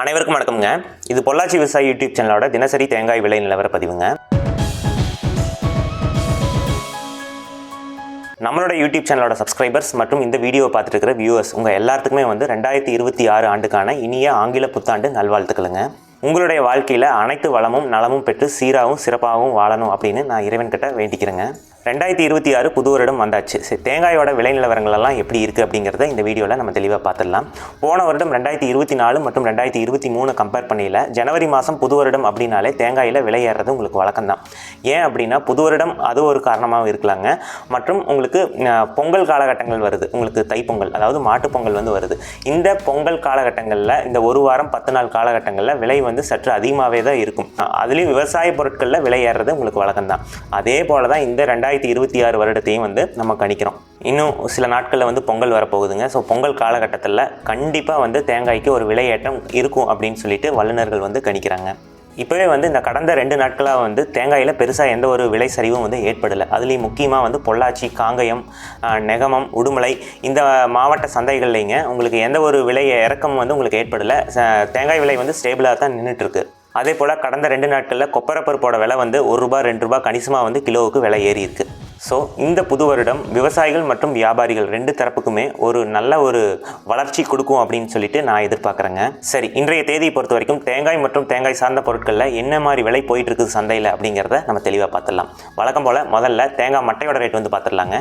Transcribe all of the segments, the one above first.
அனைவருக்கும் வணக்கம்ங்க. இது பொள்ளாச்சி விவசாயி யூடியூப் சேனலோட தினசரி தேங்காய் விலை நிலவர பதிவுங்க. நம்மளோட யூடியூப் சேனலோட சப்ஸ்கிரைபர்ஸ் மற்றும் இந்த வீடியோவை பார்த்துட்டு இருக்கிற வியூவர்ஸ் உங்கள் எல்லாத்துக்குமே 2026 ஆண்டுக்கான இனிய ஆங்கில புத்தாண்டு நல்வாழ்த்துக்களுங்க. உங்களுடைய வாழ்க்கையில் அனைத்து வளமும் நலமும் பெற்று சீராகவும் சிறப்பாகவும் வாழணும் அப்படின்னு நான் இறைவன்கிட்ட வேண்டிக்கிறேங்க. 2026 புது வருடம் வந்தாச்சு. சரி, தேங்காயோட விலை நிலவரங்கள் எல்லாம் எப்படி இருக்குது அப்படிங்கிறத இந்த வீடியோவில் நம்ம தெளிவாக பார்த்துடலாம். போன வருடம் 2024 மற்றும் 2023 கம்பேர் பண்ணையில் ஜனவரி மாதம் புது வருடம் அப்படின்னாலே தேங்காயில் விலை ஏறுறது உங்களுக்கு வழக்கம்தான். ஏன் அப்படின்னா புது வருடம் அது ஒரு காரணமாகவும் இருக்கலாங்க. மற்றும் உங்களுக்கு பொங்கல் காலகட்டங்கள் வருது, உங்களுக்கு தைப்பொங்கல் அதாவது மாட்டுப்பொங்கல் வருது. இந்த பொங்கல் காலகட்டங்களில் இந்த ஒரு வாரம் 10 நாள் காலகட்டங்களில் விலை சற்று அதிகமாகவே தான் இருக்கும். அதுலேயும் விவசாய பொருட்களில் விலை ஏறுறது உங்களுக்கு வழக்கம்தான். அதே போல தான் இந்த 2026 வருடத்தையும் நம்ம கணிக்கிறோம். இன்னும் சில நாட்களில் பொங்கல் வரப்போகுதுங்க. ஸோ பொங்கல் காலகட்டத்தில் கண்டிப்பாக தேங்காய்க்கு ஒரு விலையேற்றம் இருக்கும் அப்படின்னு சொல்லிட்டு வல்லுநர்கள் கணிக்கிறாங்க. இப்போவே இந்த கடந்த 2 நாட்களாக தேங்காயில் பெருசாக எந்த ஒரு விலை சரிவும் ஏற்படலை. அதுலேயும் முக்கியமாக பொள்ளாச்சி, காங்கயம், நெகமம், உடுமலை இந்த மாவட்ட சந்தைகள்லைங்க உங்களுக்கு எந்த ஒரு விலை இறக்கம் உங்களுக்கு ஏற்படலை. தேங்காய் விலை ஸ்டேபிளாக தான் நின்றுட்டுருக்கு. அதே போல் கடந்த 2 நாட்களில் கொப்பரப்பருப்போட விலை ₹1, ₹2 கணிசமாக கிலோவுக்கு விலை ஏறி இருக்குது. ஸோ இந்த புது வருடம் விவசாயிகள் மற்றும் வியாபாரிகள் 2 தரப்புக்குமே ஒரு நல்ல ஒரு வளர்ச்சி கொடுக்கும் அப்படின்னு சொல்லிட்டு நான் எதிர்பார்க்குறேங்க. சரி, இன்றைய தேதியை பொறுத்த வரைக்கும் தேங்காய் மற்றும் தேங்காய் சார்ந்த பொருட்களில் என்ன மாதிரி விலை போயிட்டு இருக்குது சந்தையில் அப்படிங்கிறத நம்ம தெளிவாக பார்த்துடலாம். வழக்கம் போல் முதல்ல தேங்காய் மட்டையோட ரேட் பார்த்துடலாங்க.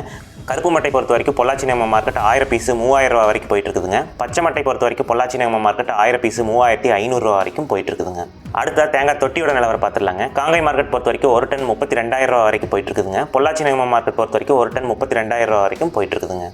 கருப்பு மட்டை பொறுத்த வரைக்கும் பொள்ளாச்சி நேம மார்க்கெட் 1000 பீஸு ₹3000 வரைக்கும் போயிட்டு இருக்குதுங்க. பச்சை மட்டை பொறுத்த வரைக்கும் பொள்ளாச்சி நேம மார்க்கெட் 1000 பீஸு ₹3500 வரைக்கும் போயிட்டு இருக்குதுங்க. அடுத்த தேங்காய் தொட்டியோட நிலவரம் பார்த்துடலாங்க. காங்கை மார்க்கெட் பொறுத்த வரைக்கும் ஒரு டன் ₹32,000 வரைக்கும் போயிட்டு இருக்குதுங்க. பொள்ளாச்சி நேம மார்க்கெட் பொறுத்த வரைக்கும் ஒரு டன் ₹32,000 வரைக்கும் போயிட்டு இருக்குதுங்க.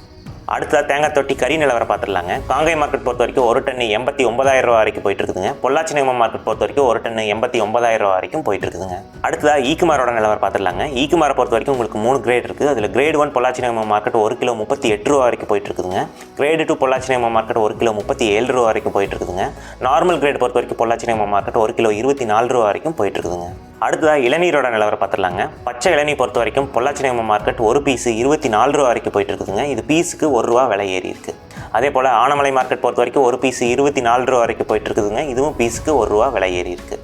அடுத்த தேங்காய் தொட்டி கறி நிலவரம் பார்த்துடலாங்க. காங்கை மார்க்கெட் பொறுத்த வரைக்கும் ஒரு டன் ₹89,000 வரைக்கும் போயிட்டு இருக்குதுங்க. பொள்ளாச்சி நேம மார்க்கெட் பொறுத்த வரைக்கும் ஒரு டன் ₹89,000 வரைக்கும் போயிட்டு இருக்குதுங்க. அடுத்ததாக ஈக்குமாரோட நிலவரம் பார்த்துடலாங்க. ஈக்குமாரை பொறுத்த வரைக்கும் உங்களுக்கு 3 கிரேட் இருக்குது. அதில் கிரேட் 1 பொள்ளாச்சி நேம மார்க்கெட் 1 கிலோ ₹38 வரைக்கும் போயிட்டு இருக்குதுங்க. கிரேட் 2 பொள்ளாச்சி நேம மார்க்கெட் 1 கிலோ ₹37 வரைக்கும் போயிட்டு இருக்குதுங்க. நார்மல் கிரேட் பொறுத்த வரைக்கும் பொள்ளாச்சி நேம மார்க்கெட் 1 கிலோ ₹24 வரைக்கும் போயிட்டு இருக்குதுங்க. அடுத்ததாக இளநீரோட நிலவரம் பார்த்துடலாங்க. பச்சை இளநீர் பொறுத்த வரைக்கும் பொள்ளாச்சி நேம மார்க்கெட் ஒரு பீஸு ₹24 வரைக்கும் போயிட்டு இருக்குதுங்க. இது பீஸுக்கு ₹1 விலை ஏறி இருக்குது. அதே போல் ஆனமலை மார்க்கெட் பொறுத்த வரைக்கும் ஒரு பீஸு ₹24 வரைக்கும் போயிட்டு இருக்குதுங்க. இதுவும் பீஸுக்கு ₹1 விலை ஏறி இருக்குது.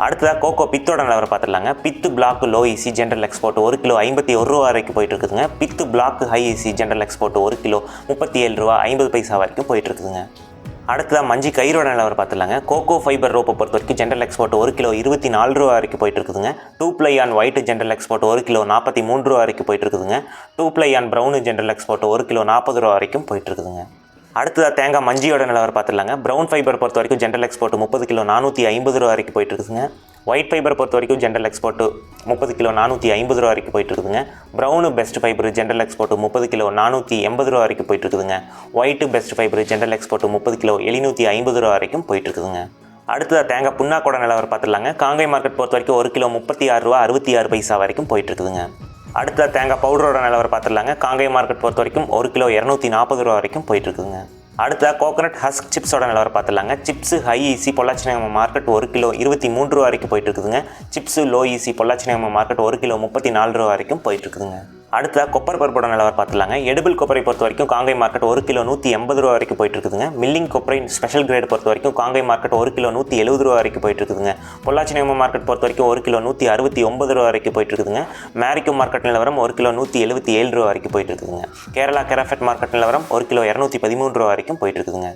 அடுத்ததாக கோகோ பித்தோட நிலவரம் பார்த்துடலாங்க. பித்து black low easy general export 1 kilo ₹51 வரைக்கும் போயிட்டு இருக்குதுங்க. பித்து black high easy general export 1 kilo ₹37.50 வரைக்கும் போயிட்டு இருக்குதுங்க. அடுத்ததாக மஞ்சி கயிறோட நிலவரம் பார்த்துடலாங்க. கோகோ ஃபைபர் ரோப்பை பொறுத்த வரைக்கும் ஜென்ரல் எக்ஸ்போர்ட் 1 கிலோ ₹24 வரைக்கும் போயிட்டு இருக்குதுங்க. 2 ply on white general export 1 kilo ₹43 வரைக்கும் போயிட்டு இருக்குதுங்க. 2 ply on brown general export 1 kilo ₹40 வரைக்கும் போயிட்டு இருக்குதுங்க. அடுத்ததாக தேங்காய் மஞ்சியோட நிலவரம் பார்த்துடலாங்க. ப்ரௌன் ஃபைபர் பொறுத்த வரைக்கும் ஜென்ரல் எக்ஸ்போர்ட் 30 கிலோ ₹450 வரைக்கும் போயிட்டு இருக்குதுங்க. ஒயிட் ஃபைபர் பொறுத்த வரைக்கும் ஜென்ரல் எக்ஸ்போர்ட் 30 கிலோ ₹450 வரைக்கும் போயிட்டு இருக்குதுங்க. Brown best fibre general export 30 kilo ₹480 வரைக்கும் போயிட்டு இருக்குதுங்க. White best fibre general export 30 kilo ₹750 வரைக்கும் போயிட்டு இருக்குதுங்க. அடுத்ததாக தேங்காய் புண்ணாக்கோட நிலவரம் பார்த்துடலாங்க. காங்கை மார்க்கெட் பொறுத்த வரைக்கும் 1 கிலோ ₹36.66 வரைக்கும் போயிட்டு இருக்குதுங்க. அடுத்த தேங்காய் பவுடரோட நிலவரம் பார்த்துடலாங்க. காங்கை மார்க்கெட் பொறுத்த வரைக்கும் 1 கிலோ ₹240 வரைக்கும் போயிட்டு இருக்குதுங்க. அடுத்த கோகனட் ஹஸ்க் சிப்ஸோட நிலவரம் பார்த்துடலாங்க. சிப்ஸு ஹை ஈசி பொள்ளாச்சி நேம மார்க்கெட் 1 கிலோ ₹23 வரைக்கும் போயிட்டு இருக்குதுங்க. சிப்ஸு லோ ஈசி பொள்ளாச்சி நேம மார்க்கெட் 1 கிலோ ₹34 வரைக்கும் போயிட்டு இருக்குதுங்க. அடுத்த கொப்பர் பருப்போட நிலவரம் பார்த்துடலாங்க. எடிபிள் கொப்பரை பொறுத்த வரைக்கும் காங்கை மார்க்கெட் 1 கிலோ ₹180 வரைக்கும் போயிட்டு இருக்குதுங்க. மில்லிங் கொப்பரை ஸ்பெஷல் கிரேட் பொறுத்த வரைக்கும் காங்கை மார்க்கெட் 1 கிலோ ₹170 வரைக்கும் போயிட்டு இருக்குதுங்க. பொள்ளாச்சி நேம மார்க்கெட் பொறுத்த வரைக்கும் 1 கிலோ ₹169 வரைக்கும் போயிட்டு இருக்குதுங்க. மேரிக்கும் மார்க்கெட் நிலவரம் 1 கிலோ ₹177 வரைக்கும் போயிட்டு இருக்குதுங்க. கேரளா கெராஃபெட் மார்க்கெட் நிலவரம் 1 கிலோ ₹213 வரைக்கும் போயிட்டு இருக்குதுங்க.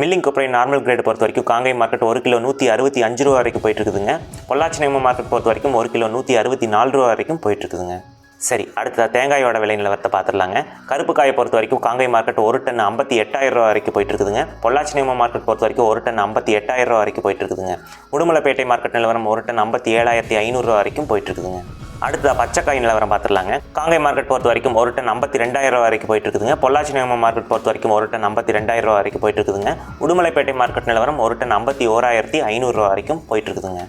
மில்லிங் கொப்பரை நார்மல் கிரேட் பொறுத்த வரைக்கும் காங்கை மார்க்கெட் 1 கிலோ ₹165 வரைக்கும் போயிட்டு இருக்குதுங்க. பொள்ளாச்சி நேம மார்க்கெட் பொறுத்த வரைக்கும் 1 கிலோ ₹164 வரைக்கும் போயிட்டு இருக்குதுங்க. சரி, அடுத்த தேங்காயோட விலை நிலவரத்தை பார்த்துடலாங்க. கருப்பு காயை பொறுத்த வரைக்கும் காங்கை மார்க்கெட் 1 டன் ₹58,000 வரைக்கும் போயிட்டு இருக்குதுங்க. பொள்ளாச்சி நேம மார்க்கெட் பொறுத்த வரைக்கும் 1 டன் ₹58,000 வரைக்கும் போயிட்டு இருக்குதுங்க. உடுமலைப்பேட்டை மார்க்கெட் நிலவரம் 1 டன் ₹57,500 வரைக்கும் போயிட்டு இருக்குதுங்க. அடுத்த பச்சைக்காய் நிலவரம் பார்த்துடலாங்க. காங்கை மார்க்கெட் பொறுத்த வரைக்கும் 1 டன் ₹52,000 வரைக்கும் போயிட்டு இருக்குதுங்க. பொள்ளாச்சி நேம மார்க்கெட் பொறுத்த வரைக்கும் 1 டன் ₹52,000 வரைக்கும் போயிட்டு இருக்குதுங்க. உடுமலைப்பேட்டை மார்க்கெட் நிலவரம் 1 டன் ₹51,500 வரைக்கும் போயிட்டு இருக்குதுங்க.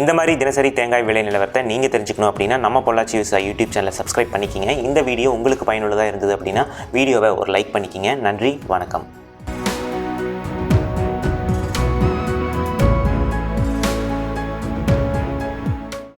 இந்த மாதிரி தினசரி தேங்காய் விலை நிலவரத்தை நீங்கள் தெரிஞ்சுக்கணும் அப்படின்னா நம்ம பொள்ளாச்சி விவசாயி யூடியூப் சேனலை சப்ஸ்கிரைப் பண்ணிக்கிங்க. இந்த வீடியோ உங்களுக்கு பயனுள்ளதாக இருந்தது அப்படின்னா வீடியோவை ஒரு லைக் பண்ணிக்கிங்க. நன்றி, வணக்கம்.